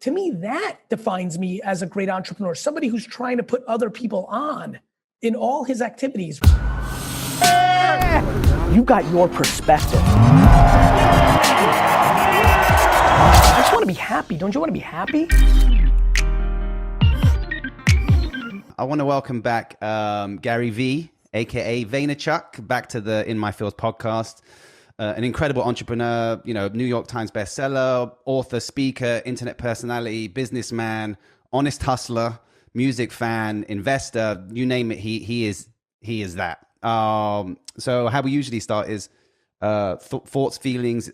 To me, that defines me as a great entrepreneur, somebody who's trying to put other people on in all his activities. You got your perspective. I just want to be happy. Don't you want to be happy? I want to welcome back GaryVee, aka VaynerChuck, back to the In My Field podcast. An incredible entrepreneur, New York Times bestseller, author, speaker, internet personality, businessman, honest hustler, music fan, investor, you name it, he is that. So how we usually start is thoughts, feelings,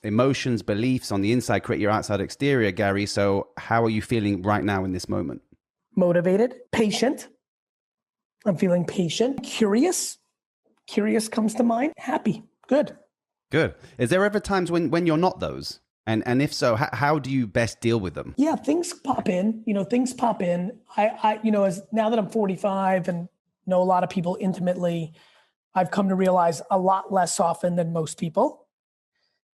emotions, beliefs on the inside create your outside exterior, Gary. So how are you feeling right now in this moment? Motivated, patient. I'm feeling patient, curious. Curious comes to mind. Happy, good. Is there ever times when you're not those? And if so, how do you best deal with them? Yeah, things pop in. I as now that I'm 45 and know a lot of people intimately, I've come to realize a lot less often than most people.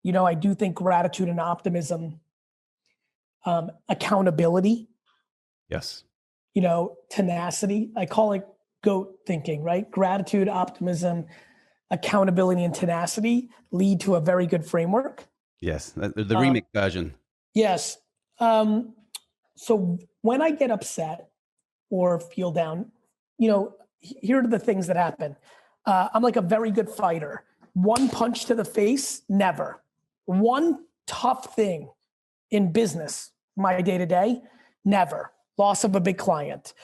I do think gratitude and optimism, accountability. Yes. Tenacity. I call it GOAT thinking, right? Gratitude, optimism, accountability, and tenacity lead to a very good framework. Yes, the remix version. Yes. So when I get upset or feel down, here are the things that happen. I'm like a very good fighter. One punch to the face, never. One tough thing in business, my day-to-day, never. Loss of a big client,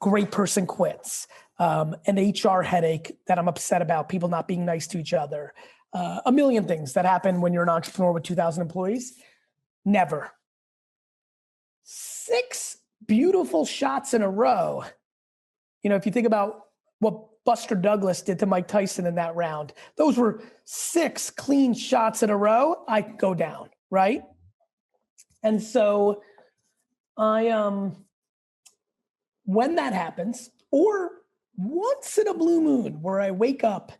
great person quits, an HR headache that I'm upset about, people not being nice to each other, a million things that happen when you're an entrepreneur with 2,000 employees. Never. 6 beautiful shots in a row. If you think about what Buster Douglas did to Mike Tyson in that round, those were 6 clean shots in a row. I go down, right? And so when that happens, or once in a blue moon where I wake up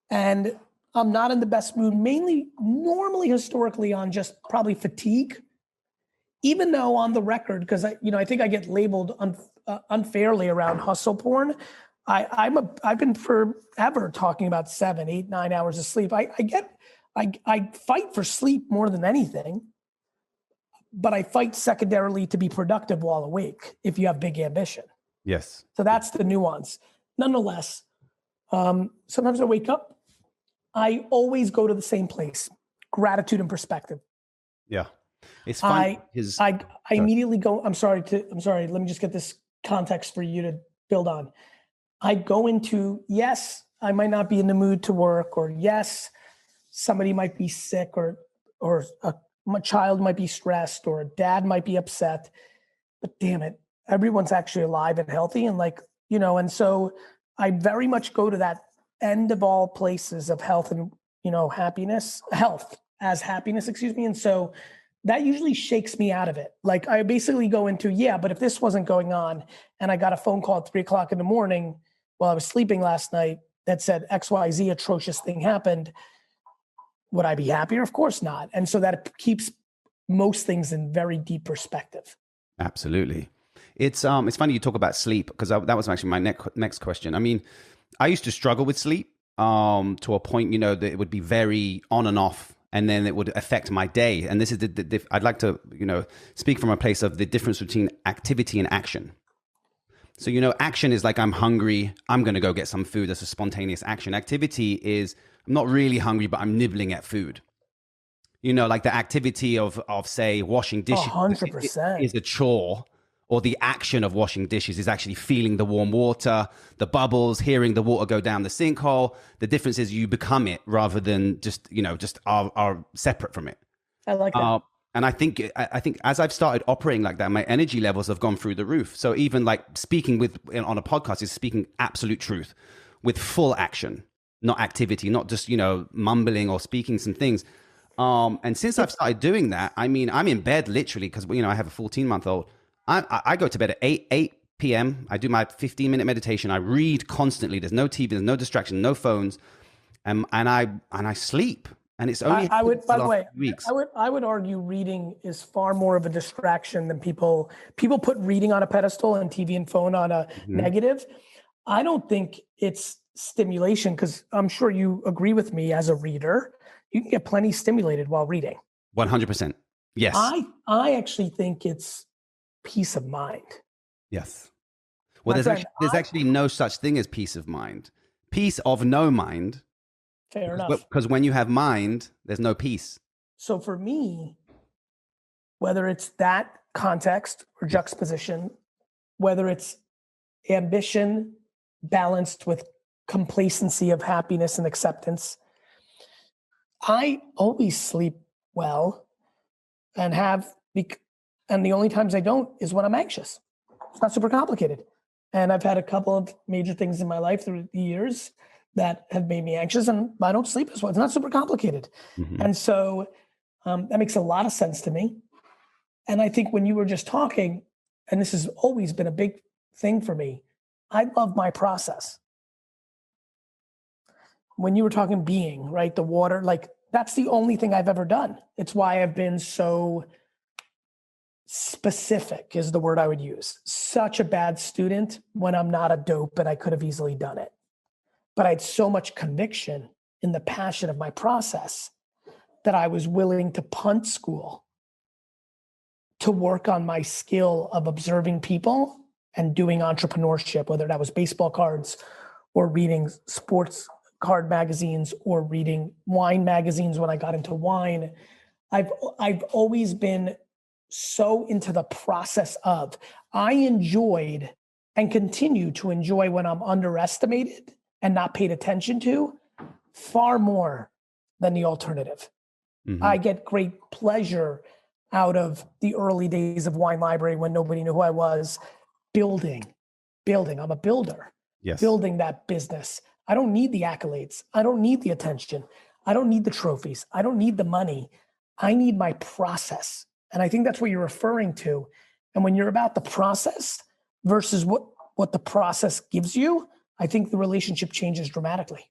and I'm not in the best mood, normally historically on just probably fatigue, even though on the record, because I think I get labeled unfairly around hustle porn. I've been forever talking about 7, 8, 9 hours of sleep. I fight for sleep more than anything. But I fight secondarily to be productive while awake if you have big ambition. Yes. So that's the nuance. Nonetheless, sometimes I wake up, I always go to the same place, gratitude and perspective. Yeah. It's funny. I immediately go, I'm sorry, let me just get this context for you to build on. I go into, yes, I might not be in the mood to work, or yes, somebody might be sick, or my child might be stressed, or dad might be upset, but damn it, everyone's actually alive and healthy. And and so I very much go to that end of all places of health and, health as happiness, And so that usually shakes me out of it. Like I basically go into, but if this wasn't going on and I got a phone call at 3:00 in the morning while I was sleeping last night that said XYZ atrocious thing happened, would I be happier? Of course not. And so that keeps most things in very deep perspective. Absolutely. It's funny you talk about sleep, because that was actually my next question. I mean, I used to struggle with sleep to a point, that it would be very on and off, and then it would affect my day. And this is I'd like to, speak from a place of the difference between activity and action. So, action is like, I'm hungry, I'm going to go get some food. That's a spontaneous action. Activity is, I'm not really hungry, but I'm nibbling at food. Like the activity of say, washing dishes 100% is a chore, or the action of washing dishes is actually feeling the warm water, the bubbles, hearing the water go down the sinkhole. The difference is you become it rather than just are separate from it. I like that. And I think as I've started operating like that, my energy levels have gone through the roof. So even like speaking on a podcast is speaking absolute truth with full action, not activity, not just, mumbling or speaking some things. And since I've started doing that, I mean, I'm in bed literally because, I have a 14-month-old. I go to bed at 8 p.m. I do my 15-minute meditation. I read constantly. There's no TV, there's no distraction, no phones. And I sleep. And it's only I would, by the way, weeks. I would argue reading is far more of a distraction than people put reading on a pedestal and TV and phone on a negative. I don't think it's stimulation, because I'm sure you agree with me as a reader, you can get plenty stimulated while reading. 100%. Yes. I actually think it's peace of mind. Yes. Well, there's actually no such thing as peace of mind. Peace of no mind. Fair enough. Because when you have mind, there's no peace. So for me, whether it's that context or juxtaposition, whether it's ambition balanced with complacency of happiness and acceptance, I always sleep well and the only times I don't is when I'm anxious. It's not super complicated. And I've had a couple of major things in my life through the years that have made me anxious, and I don't sleep as well. It's not super complicated. And so that makes a lot of sense to me. And I think when you were just talking, and this has always been a big thing for me, I love my process. When you were talking being, right, the water, like that's the only thing I've ever done. It's why I've been so specific is the word I would use. Such a bad student when I'm not a dope, and I could have easily done it. But I had so much conviction in the passion of my process that I was willing to punt school to work on my skill of observing people and doing entrepreneurship, whether that was baseball cards or reading sports card magazines or reading wine magazines when I got into wine. I've always been so into the process of, I enjoyed and continue to enjoy when I'm underestimated and not paid attention to far more than the alternative. I get great pleasure out of the early days of Wine Library when nobody knew who I was, building. I'm a builder. Yes. Building that business. I don't need the accolades. I don't need the attention. I don't need the trophies. I don't need the money. I need my process. And I think that's what you're referring to. And when you're about the process versus what the process gives you, I think the relationship changes dramatically.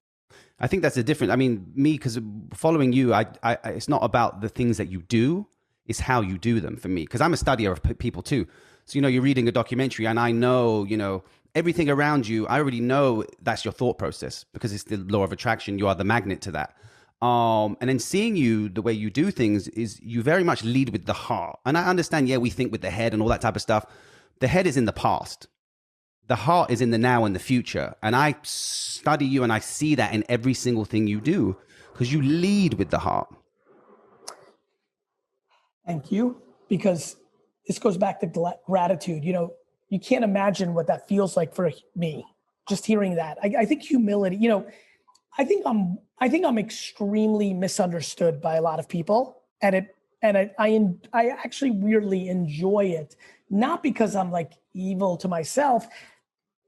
I think that's a different, I mean, me, because following you, I it's not about the things that you do, it's how you do them for me. Because I'm a studier of people too. So, you're reading a documentary and I know, everything around you, I already know that's your thought process because it's the law of attraction. You are the magnet to that. And then seeing you, the way you do things is you very much lead with the heart. And I understand, we think with the head and all that type of stuff. The head is in the past. The heart is in the now and the future. And I study you and I see that in every single thing you do because you lead with the heart. Thank you. Because this goes back to gratitude. You can't imagine what that feels like for me, just hearing that. I think humility, I think I'm extremely misunderstood by a lot of people. And I actually weirdly enjoy it. Not because I'm like evil to myself,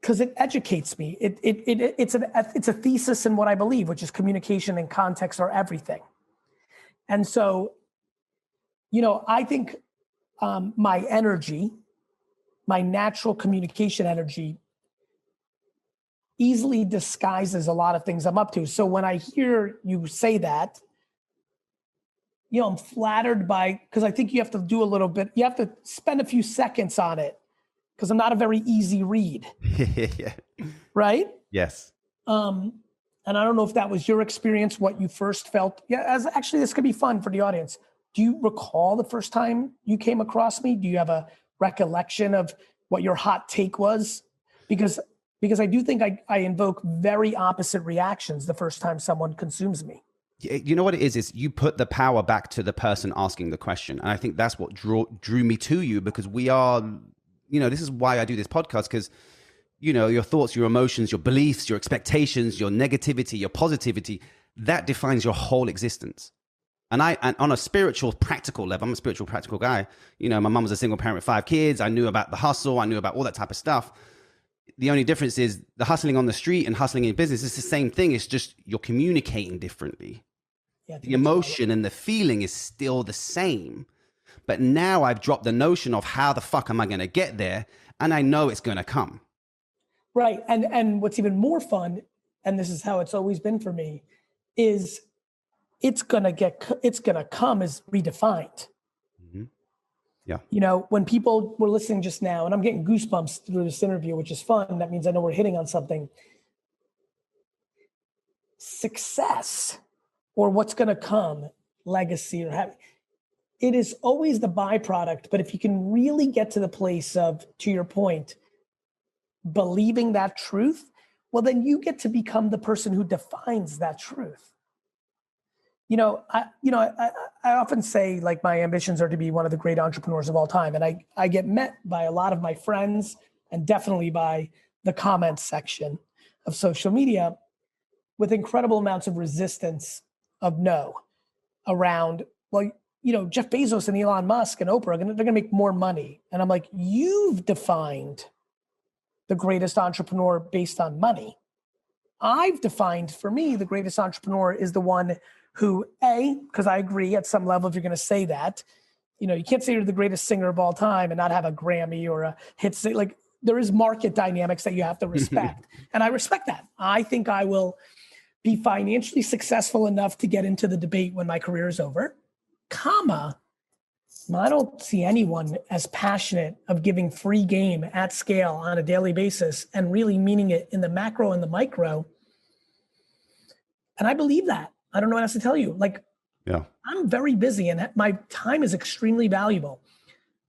because it educates me. It's a thesis in what I believe, which is communication and context are everything. And so, I think my energy, my natural communication energy easily disguises a lot of things I'm up to. So when I hear you say that, I'm flattered because I think you have to do a little bit, you have to spend a few seconds on it because I'm not a very easy read. Yeah. Right? Yes. And I don't know if that was your experience, what you first felt. Yeah, actually, this could be fun for the audience. Do you recall the first time you came across me? Do you have a recollection of what your hot take was? Because I do think I invoke very opposite reactions the first time someone consumes me. You know what it is you put the power back to the person asking the question. And I think that's what drew me to you, because we are, this is why I do this podcast, because, your thoughts, your emotions, your beliefs, your expectations, your negativity, your positivity, that defines your whole existence. And on a spiritual, practical level, I'm a spiritual, practical guy. My mom was a single parent with 5 kids. I knew about the hustle. I knew about all that type of stuff. The only difference is the hustling on the street and hustling in business. It's the same thing. It's just you're communicating differently. Yeah, the emotion and the feeling is still the same. But now I've dropped the notion of how the fuck am I going to get there? And I know it's going to come. Right. And what's even more fun, and this is how it's always been for me, is it's gonna come as redefined. Mm-hmm. Yeah. You know, when people were listening just now, and I'm getting goosebumps through this interview, which is fun. That means I know we're hitting on something. Success, or what's going to come, legacy, or it is always the byproduct. But if you can really get to the place of, to your point, believing that truth, well, then you get to become the person who defines that truth. I often say, like, my ambitions are to be one of the great entrepreneurs of all time. And I get met by a lot of my friends, and definitely by the comments section of social media, with incredible amounts of resistance of no around, well, Jeff Bezos and Elon Musk and Oprah, they're going to make more money. And I'm like, you've defined the greatest entrepreneur based on money. I've defined, for me, the greatest entrepreneur is the one who, because I agree at some level, if you're going to say that, you can't say you're the greatest singer of all time and not have a Grammy or a hit. Like, there is market dynamics that you have to respect. And I respect that. I think I will be financially successful enough to get into the debate when my career is over, I don't see anyone as passionate of giving free game at scale on a daily basis and really meaning it in the macro and the micro. And I believe that. I don't know what else to tell you. Like, yeah, I'm very busy and my time is extremely valuable.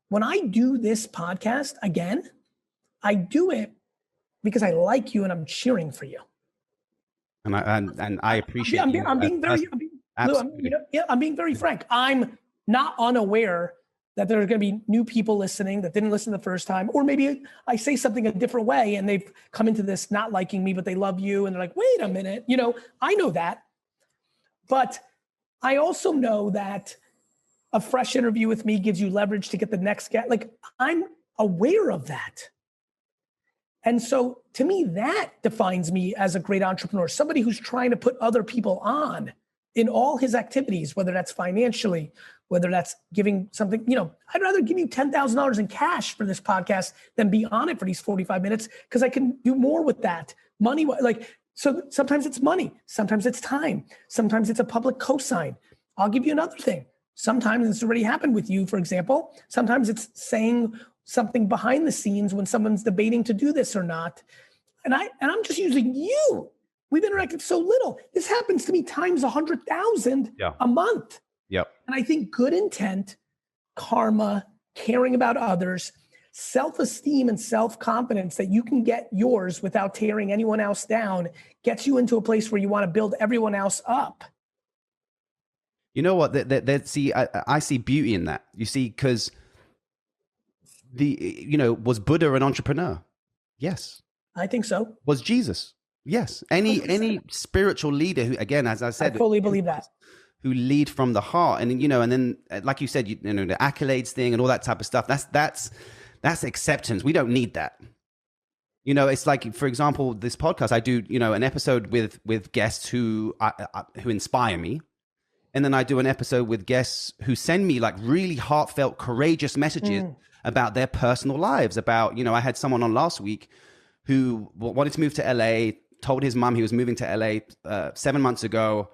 When I do this podcast, again, I do it because I like you and I'm cheering for you. And I appreciate I'm being very frank. I'm not unaware that there are going to be new people listening that didn't listen the first time, or maybe I say something a different way and they've come into this not liking me, but they love you and they're like, wait a minute, I know that. But I also know that a fresh interview with me gives you leverage to get the next guest. Like, I'm aware of that. And so to me, that defines me as a great entrepreneur, somebody who's trying to put other people on in all his activities, whether that's financially, whether that's giving something, I'd rather give you $10,000 in cash for this podcast than be on it for these 45 minutes, because I can do more with that money. So sometimes it's money, sometimes it's time, sometimes it's a public cosign. I'll give you another thing. Sometimes it's already happened with you, for example. Sometimes it's saying something behind the scenes when someone's debating to do this or not. And I'm just using you. We've interacted so little. This happens to me times 100,000 a month. Yep. And I think good intent, karma, caring about others, self-esteem and self-confidence that you can get yours without tearing anyone else down gets you into a place where you want to build everyone else up. You know what? I see beauty in that. You see, because was Buddha an entrepreneur? Yes. I think so. Was Jesus? Yes. Any spiritual leader who, again, as I said, I fully believe that, who lead from the heart, and and then like you said, the accolades thing and all that type of stuff. That's acceptance. We don't need that. It's like, for example, this podcast, I do, an episode with guests who inspire me. And then I do an episode with guests who send me like really heartfelt, courageous messages about their personal lives. About, I had someone on last week who wanted to move to LA, told his mom he was moving to LA 7 months ago.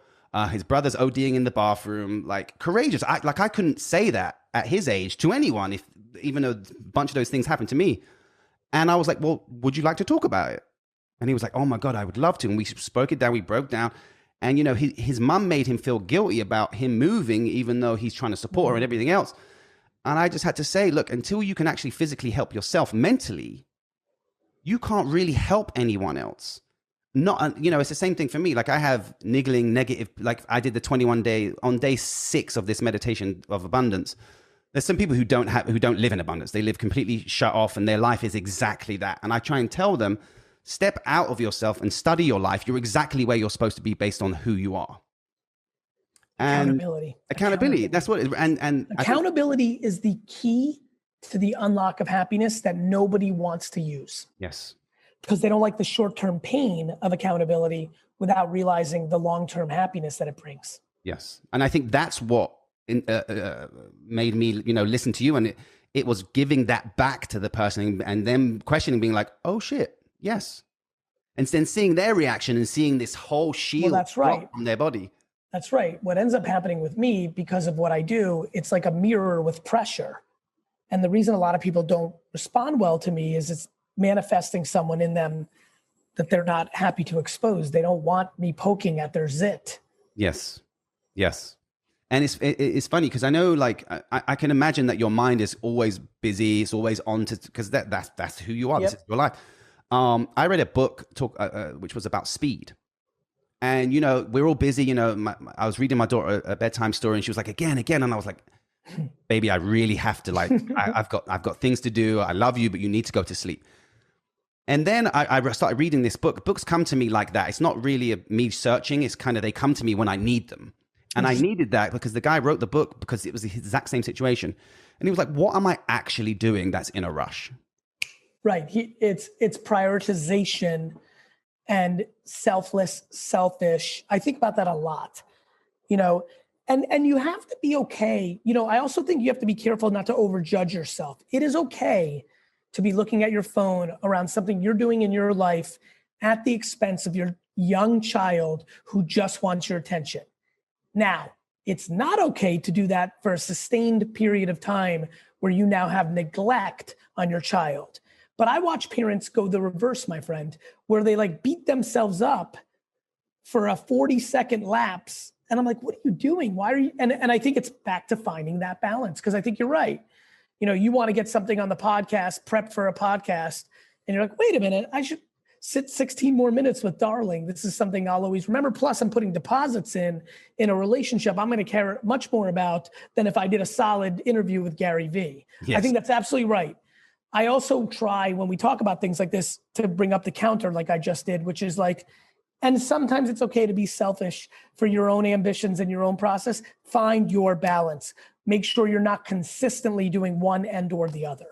His brother's ODing in the bathroom, like courageous. I couldn't say that at his age to anyone, even though a bunch of those things happened to me. And I was like, well, would you like to talk about it? And he was like, oh my God, I would love to. And we spoke it down, we broke down. And, his mom made him feel guilty about him moving, even though he's trying to support her and everything else. And I just had to say, look, until you can actually physically help yourself mentally, you can't really help anyone else. Not, it's the same thing for me. Like, I have niggling negative, like I did the 21 day, on day 6 of this meditation of abundance. There's some people who don't live in abundance. They live completely shut off and their life is exactly that. And I try and tell them, step out of yourself and study your life. You're exactly where you're supposed to be based on who you are. And accountability. That's what it is. And accountability is the key to the unlock of happiness that nobody wants to use. Yes. Because they don't like the short-term pain of accountability without realizing the long-term happiness that it brings. Yes. And I think that's what made me, listen to you. And it was giving that back to the person and them questioning, being like, oh shit, yes. And then seeing their reaction and seeing this whole shield that's right. from their body. That's right. What ends up happening with me because of what I do, it's like a mirror with pressure. And the reason a lot of people don't respond well to me is it's manifesting someone in them that they're not happy to expose. They don't want me poking at their zit. Yes. Yes. And it's funny because I know, like, I can imagine that your mind is always busy. It's always on to, because that's who you are. Yep. This is your life. I read a book which was about speed. And, you know, we're all busy. You know, I was reading my daughter a bedtime story and she was like, again. And I was like, baby, I really have to, like, I've got things to do. I love you, but you need to go to sleep. And then I started reading this book. Books come to me like that. It's not really me searching. It's kind of, they come to me when I need them. And I needed that because the guy wrote the book because it was the exact same situation. And he was like, what am I actually doing that's in a rush? Right. It's prioritization and selfish. I think about that a lot, you know, and you have to be okay. You know, I also think you have to be careful not to overjudge yourself. It is okay to be looking at your phone around something you're doing in your life at the expense of your young child who just wants your attention. Now, it's not okay to do that for a sustained period of time where you now have neglect on your child. But I watch parents go the reverse, my friend, where they like beat themselves up for a 40-second lapse. And I'm like, what are you doing? Why are you? And I think it's back to finding that balance, because I think you're right. You know, you want to get something on the podcast, prep for a podcast, and you're like, wait a minute, I should sit 16 more minutes with Darling. This is something I'll always remember. Plus, I'm putting deposits in a relationship I'm going to care much more about than if I did a solid interview with GaryVee. Yes. I think that's absolutely right. I also try, when we talk about things like this, to bring up the counter like I just did, which is like, and sometimes it's okay to be selfish for your own ambitions and your own process. Find your balance. Make sure you're not consistently doing one end or the other.